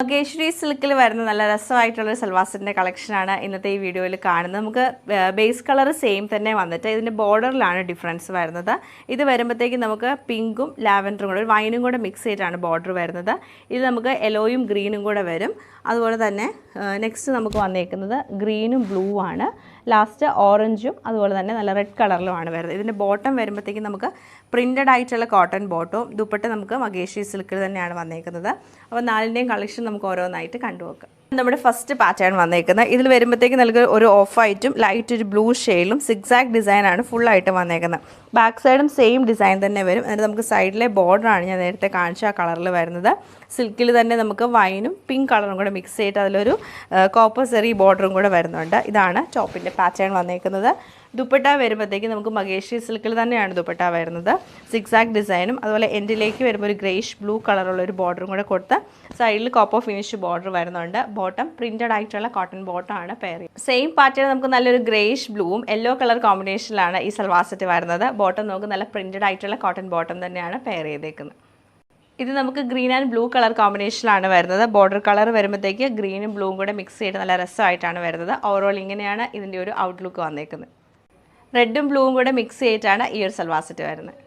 മകേശ്വരി സിൽക്കിൽ വരുന്ന നല്ല രസമായിട്ടുള്ള സൽവാർ സെറ്റിൻ്റെ കളക്ഷനാണ് ഇന്നത്തെ ഈ വീഡിയോയിൽ കാണുന്നത്. നമുക്ക് ബേസ് കളർ സെയിം തന്നെ വന്നിട്ട് ഇതിൻ്റെ ബോർഡറിലാണ് ഡിഫറൻസ് വരുന്നത്. ഇത് വരുമ്പോഴത്തേക്കും നമുക്ക് പിങ്കും ലാവൻഡറും കൂടെ ഒരു വൈനും കൂടെ മിക്സ് ചെയ്തിട്ടാണ് ബോർഡർ വരുന്നത്. ഇത് നമുക്ക് യെല്ലോയും ഗ്രീനും കൂടെ വരും. അതുപോലെ തന്നെ നെക്സ്റ്റ് നമുക്ക് വന്നേക്കുന്നത് ഗ്രീനും ബ്ലൂ ആണ്, ലാസ്റ്റ് ഓറഞ്ചും അതുപോലെ തന്നെ നല്ല റെഡ് കളറിലുമാണ് വരുന്നത്. ഇതിൻ്റെ ബോട്ടം വരുമ്പോഴത്തേക്കും നമുക്ക് പ്രിൻറ്റഡ് ആയിട്ടുള്ള കോട്ടൺ ബോട്ടവും ദുപ്പട്ട നമുക്ക് മകേശ്വരി സിൽക്കിൽ തന്നെയാണ് വന്നേക്കുന്നത്. അപ്പോൾ നാലിൻ്റെയും കളക്ഷൻ നമുക്ക് ഓരോന്നായിട്ട് കണ്ടുവെക്കാം. നമ്മുടെ ഫസ്റ്റ് പാറ്റേൺ വന്നേക്കുന്നത് ഇതിൽ വരുമ്പോഴത്തേക്ക് നമുക്ക് ഒരു ഓഫ് വൈറ്റും ലൈറ്റ് ഒരു ബ്ലൂ ഷെയ്ഡിലും സിക്സാക് ഡിസൈനാണ് ഫുള്ളായിട്ട് വന്നേക്കുന്നത്. ബാക്ക് സൈഡും സെയിം ഡിസൈൻ തന്നെ വരും. എന്നിട്ട് നമുക്ക് സൈഡിലെ ബോർഡറാണ് ഞാൻ നേരത്തെ കാണിച്ച ആ കളറിൽ വരുന്നത്. സിൽക്കിൽ തന്നെ നമുക്ക് വൈനും പിങ്ക് കളറും കൂടെ മിക്സ് ചെയ്തിട്ട് അതിലൊരു കോപ്പർ സെറി ബോർഡറും കൂടെ വരുന്നുണ്ട്. ഇതാണ് ടോപ്പിൻ്റെ പാറ്റേൺ വന്നേക്കുന്നത്. ദുപ്പട്ട വരുമ്പോഴത്തേക്ക് നമുക്ക് മകേശ്വരി സിൽക്കിൽ തന്നെയാണ് ദുപ്പട്ട വരുന്നത്. സിക്സാക് ഡിസൈനും അതുപോലെ എൻഡിലേക്ക് വരുമ്പോൾ ഒരു ഗ്രേഷ് ബ്ലൂ കളറുള്ള ഒരു ബോർഡറും കൂടെ കൊടുത്ത് സൈഡിൽ കോപ്പർ ഫിനിഷ് ബോർഡർ വരുന്നുണ്ട്. ബോട്ടം പ്രിൻറ്റഡ് ആയിട്ടുള്ള കോട്ടൺ ബോട്ടമാണ് പെയർ ചെയ്യുന്നത്. സെയിം പാറ്റേൺ നമുക്ക് നല്ലൊരു ഗ്രേഷ് ബ്ലൂവും യെല്ലോ കളർ കോമ്പിനേഷനിലാണ് ഈ സൽവാർ സെറ്റ് വരുന്നത്. ബോട്ടം നമുക്ക് നല്ല പ്രിൻറ്റഡ് ആയിട്ടുള്ള കോട്ടൺ ബോട്ടം തന്നെയാണ് പെയർ ചെയ്തേക്കുന്നത്. ഇത് നമുക്ക് ഗ്രീൻ ആൻഡ് ബ്ലൂ കളർ കോമ്പിനേഷനിലാണ് വരുന്നത്. ബോർഡർ കളർ വരുമ്പോഴത്തേക്ക് ഗ്രീനും ബ്ലൂവും കൂടെ മിക്സ് ചെയ്ത് നല്ല രസമായിട്ടാണ് വരുന്നത്. ഓവറോൾ ഇങ്ങനെയാണ് ഇതിൻ്റെ ഒരു ഔട്ട്ലുക്ക് വന്നേക്കുന്നത്. റെഡും ബ്ലൂവും കൂടെ മിക്സ് ചെയ്തിട്ടാണ് ഈ ഒരു സൽവാർ സെറ്റ് വരുന്നത്.